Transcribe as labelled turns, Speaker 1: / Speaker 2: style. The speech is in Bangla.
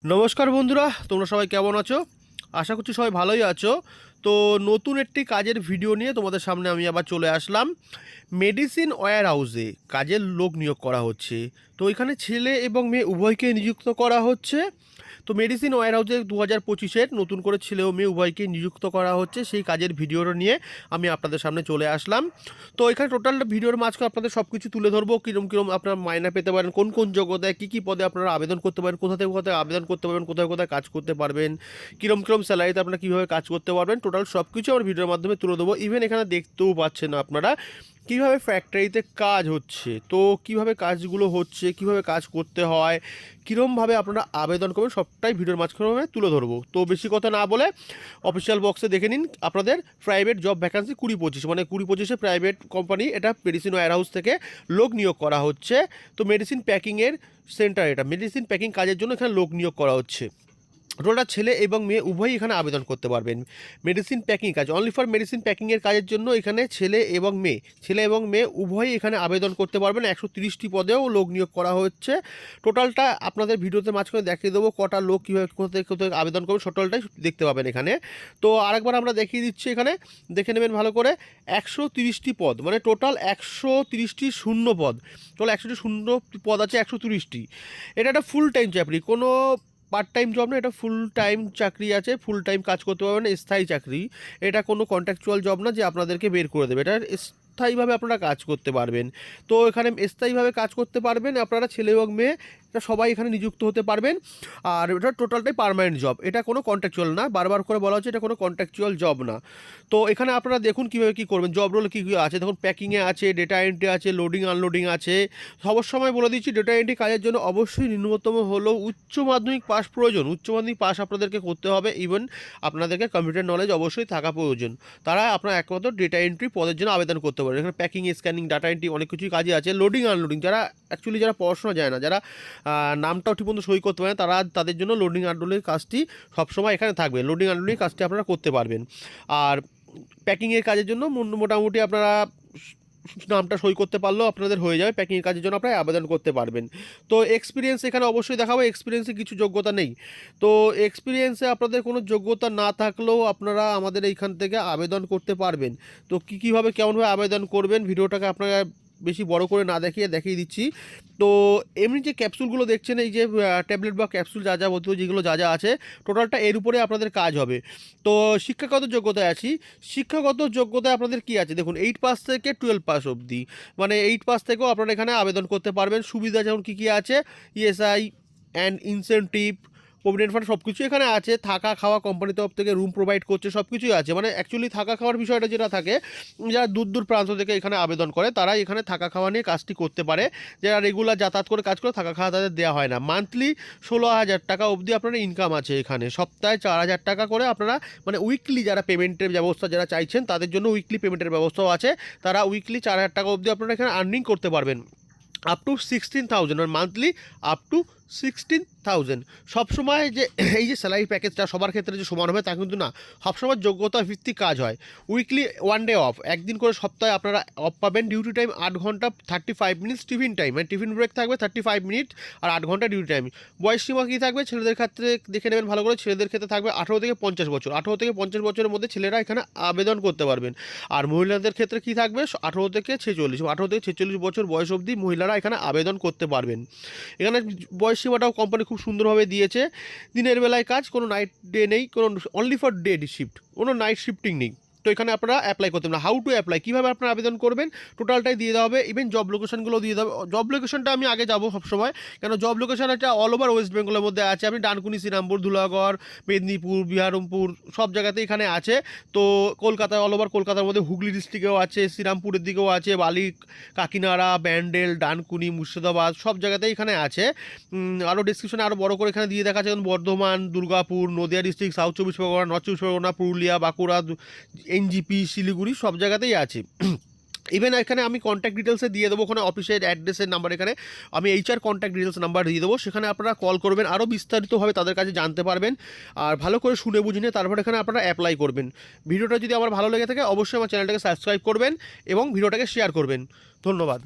Speaker 1: নমস্কার বন্ধুরা, তোমরা সবাই কেমন আছো? আশা করছি সবাই ভালোই আছো। তো নতুন একটি কাজের ভিডিও নিয়ে তোমাদের সামনে আমি আবার চলে আসলাম। মেডিসিন ওয়্যার হাউসে কাজের লোক নিয়োগ করা হচ্ছে। তো এখানে ছেলে এবং মেয়ে উভয়কে নিযুক্ত করা হচ্ছে। তো মেডিসিন ওয়্যার হাউসে 2025-এর নতুন করে ছেলে ও মেয়ে উভয়কে নিযুক্ত করা হচ্ছে, সেই কাজের ভিডিওটা নিয়ে আমি আপনাদের সামনে চলে আসলাম। তো এখানে টোটালটা ভিডিওর মাঝখানে আপনাদের সব কিছু তুলে ধরবো, কীরকম আপনারা মাইনা পেতে পারেন, কোন কোন যোগ্যতায় কী কী পদে আপনারা আবেদন করতে পারেন, কোথা থেকে কোথায় আবেদন করতে পারবেন, কোথায় কোথায় কাজ করতে পারবেন, কীরকম স্যালারিতে আপনারা কীভাবে কাজ করতে পারবেন, টোটাল সব কিছু আমার ভিডিওর মাধ্যমে তুলে দেবো। ইভেন এখানে দেখতেও পাচ্ছেন আপনারা কীভাবে ফ্যাক্টরিতে কাজ হচ্ছে, তো কীভাবে কাজগুলো হচ্ছে, কীভাবে কাজ করতে হয়, কীরকমভাবে আপনারা আবেদন করবেন, সবটাই ভিডিওর মাঝখানে তুলে ধরবো। তো বেশি কথা না বলে অফিসিয়াল বক্সে দেখে নিন আপনাদের প্রাইভেট জব ভ্যাকান্সি 2025, মানে 2025-এ প্রাইভেট কোম্পানি, এটা মেডিসিন ওয়্যার হাউস থেকে লোক নিয়োগ করা হচ্ছে। তো মেডিসিন প্যাকিংয়ের সেন্টার, এটা মেডিসিন প্যাকিং কাজের জন্য এখানে লোক নিয়োগ করা হচ্ছে। টোটালটা ছেলে এবং মেয়ে উভয়ই এখানে আবেদন করতে পারবেন। মেডিসিন প্যাকিং কাজ, অনলি ফর মেডিসিন প্যাকিংয়ের কাজের জন্য এখানে ছেলে এবং মেয়ে উভয়ই এখানে আবেদন করতে পারবেন। 130টি পদেও লোক নিয়োগ করা হচ্ছে। টোটালটা আপনাদের ভিডিওতে মাঝখানে দেখিয়ে দেবো কটা লোক কীভাবে কোথায় কোথায় আবেদন করবে, টোটালটাই দেখতে পাবেন এখানে। তো আরেকবার আমরা দেখিয়ে দিচ্ছি, এখানে দেখে নেবেন ভালো করে। 130টি পদ, মানে টোটাল 130টি শূন্য পদ, টোটাল 100টি শূন্য পদ আছে 130টি। এটা একটা ফুল টাইম চাকরি, কোনো পার্ট টাইম জব না, এটা ফুল টাইম চাকরি আছে, ফুল টাইম কাজ করতে পারবেন, স্থায়ী চাকরি। এটা কোনো কন্ট্রাকচুয়াল জব না যে আপনাদেরকে বের করে দেবে, এটা স্থায়ীভাবে আপনারা কাজ করতে পারবেন। তো এখানে স্থায়ীভাবে কাজ করতে পারবেন আপনারা, ছেলে এবং মেয়ে এটা সবাই এখানে নিযুক্ত হতে পারবেন। আর এটা টোটালটাই পার্মানেন্ট জব, এটা কোনো কন্ট্রাকচুয়াল না, বারবার করে বলা হচ্ছে এটা কোনো কন্ট্রাকচুয়াল জব না। তো এখানে আপনারা দেখুন কীভাবে কী করবেন, জব রোল কী কী আছে দেখুন। প্যাকিংয়ে আছে, ডেটা এন্ট্রি আছে, লোডিং আনলোডিং আছে। সবার সময় বলে দিচ্ছি, ডেটা এন্ট্রি কাজের জন্য অবশ্যই ন্যূনতম হলেও উচ্চ মাধ্যমিক পাস প্রয়োজন, উচ্চ মাধ্যমিক পাস আপনাদেরকে করতে হবে। ইভেন আপনাদেরকে কম্পিউটার নলেজ অবশ্যই থাকা প্রয়োজন, তারা আপনার একমাত্র ডেটা এন্ট্রি পদের জন্য আবেদন করতে পারেন। এখানে প্যাকিং, স্ক্যানিং, ডাটা এন্ট্রি অনেক কিছুই কাজে আছে। লোডিং আনলোডিং, যারা অ্যাকচুয়ালি যারা পড়াশোনা যায় না, যারা নামটাও ঠিক মতো সই করতে পারেন, তাদের জন্য লোডিং আনলোডিং কাজটি সবসময় এখানে থাকবে। লোডিং আনলোডিং কাজটি আপনারা করতে পারবেন। আর প্যাকিংয়ের কাজের জন্য মোটামুটি আপনারা নামটা সই করতে পারলেও আপনাদের হয়ে যাবে, প্যাকিংয়ের কাজের জন্য আপনারা আবেদন করতে পারবেন। তো এক্সপিরিয়েন্স এখানে অবশ্যই দেখাবো, এক্সপিরিয়েন্সে কিছু যোগ্যতা নেই। তো এক্সপিরিয়েন্সে আপনাদের কোনো যোগ্যতা না থাকলেও আপনারা আমাদের এইখান থেকে আবেদন করতে পারবেন। তো কীভাবে কেমনভাবে আবেদন করবেন, ভিডিওটাকে আপনারা বেশি বড় করে না দেখিয়ে দিচ্ছি। তো এমনি যে ক্যাপসুলগুলো দেখছেন, এই যে ট্যাবলেট বা ক্যাপসুল যা বলতে যেগুলো যা আছে, টোটালটা এর উপরে আপনাদের কাজ হবে। তো শিক্ষাগত যোগ্যতায় আছি, শিক্ষাগত যোগ্যতায় আপনাদের কি আছে দেখুন, 8 পাস থেকে 12 পাস অবধি, মানে 8 পাস থেকেও আপনারা এখানে আবেদন করতে পারবেন। সুবিধা যেমন কী কী আছে, ESI and incentive, provident fund সব কিছু এখানে আছে। থাকা খাওয়া কোম্পানির তরফ থেকে রুম প্রোভাইড করছে, সব কিছুই আছে। মানে অ্যাকচুয়ালি থাকা খাওয়ার বিষয়টা যেটা থাকে, যারা দূর প্রান্ত থেকে এখানে আবেদন করে তারা এখানে থাকা খাওয়া নিয়ে কাজটি করতে পারে। যারা রেগুলার যাতায়াত করে কাজ করে থাকা খাওয়া তাদের দেওয়া হয় না। মান্থলি 16,000 টাকা অবধি আপনার ইনকাম আছে এখানে, সপ্তাহে 4,000 টাকা করে আপনারা, মানে উইকলি যারা পেমেন্টের ব্যবস্থা যারা চাইছেন তাদের জন্য উইকলি পেমেন্টের ব্যবস্থাও আছে। তারা উইকলি 4,000 টাকা অবধি আপনারা এখানে আর্নিং করতে পারবেন, আপ টু 16,000, আর মান্থলি আপ টু 16,000। সবসময় যে এই যে স্যালারি প্যাকেজটা সবার ক্ষেত্রে যে সমান হবে তা কিন্তু না, সবসময় যোগ্যতা ভিত্তিক কাজ হয়। উইকলি 1 ডে অফ, একদিন করে সপ্তাহে আপনারা অফ পাবেন। ডিউটি টাইম 8 ঘন্টা 35 মিনিটস, টিফিন টাইম মানে টিফিন ব্রেক থাকবে 35 মিনিট, আর 8 ঘন্টা ডিউটি টাইম। বয়স সীমা কী থাকবে, ছেলেদের ক্ষেত্রে দেখে নেবেন ভালো করে, ছেলেদের ক্ষেত্রে থাকবে 18 থেকে 50 বছর। 18 থেকে 50 বছরের মধ্যে ছেলেরা এখানে আবেদন করতে পারবেন। আর মহিলাদের ক্ষেত্রে কি থাকবে, 18 থেকে 46, 18 থেকে 46 বছর বয়স অবধি মহিলারা এখানে আবেদন করতে পারবেন। এখানে বয়স সীমাটাও কোম্পানি খুব সুন্দরভাবে দিয়েছে। দিনের বেলায় কাজ, কোনো নাইট ডে নেই, কোনো অনলি ফর ডে শিফট, কোনো নাইট শিফটিং নেই। তো এখানে আপনারা অ্যাপ্লাই করতে পারেন। হাউ টু অ্যাপ্লাই, কীভাবে আপনারা আবেদন করবেন, টোটালটাই দিয়ে দেওয়া হবে। ইভেন জব লোকেশনগুলো দিয়ে দেওয়া হবে। জব লোকেশনটা আমি আগে যাবো সবসময়, কেন জব লোকেশন একটা অল ওভার ওয়েস্ট বেঙ্গলের মধ্যে আছে। আপনি ডানকুনি, শ্রীরামপুর, ধুলাগড়, মেদিনীপুর, বিহারমপুর সব জায়গাতেই এখানে আছে। তো কলকাতায় অল ওভার কলকাতার মধ্যে হুগলি ডিস্ট্রিক্টেও আছে, শ্রীরামপুরের দিকেও আছে, বালি, কাকিনাড়া, ব্যান্ডেল, ডানকুনি, মুর্শিদাবাদ সব জায়গাতেই এখানে আছে। আরও ডিসক্রিপশনে আরও বড় করে এখানে দিয়ে দেখা আছে, যেমন Bardhaman, Durgapur, Nadia district, south 24 Pargana, north 24 Pargana, Purulia, Bankura, NJP, Siliguri সব জায়গাতেই আছে। ইভেন এখানে আমি কন্ট্যাক্ট ডিটেলসে দিয়ে দেবো, ওখানে অফিসের অ্যাড্রেসের নাম্বার, এখানে আমি HR কন্ট্যাক্ট ডিটেলস নাম্বার দিয়ে দেবো, সেখানে আপনারা কল করবেন, আরও বিস্তারিতভাবে তাদের কাছে জানতে পারবেন। আর ভালো করে শুনে বুঝে নিয়ে তারপর এখানে আপনারা অ্যাপ্লাই করবেন। ভিডিওটা যদি আমার ভালো লেগে থাকে অবশ্যই আমার চ্যানেলটাকে সাবস্ক্রাইব করবেন এবং ভিডিওটাকে শেয়ার করবেন। ধন্যবাদ।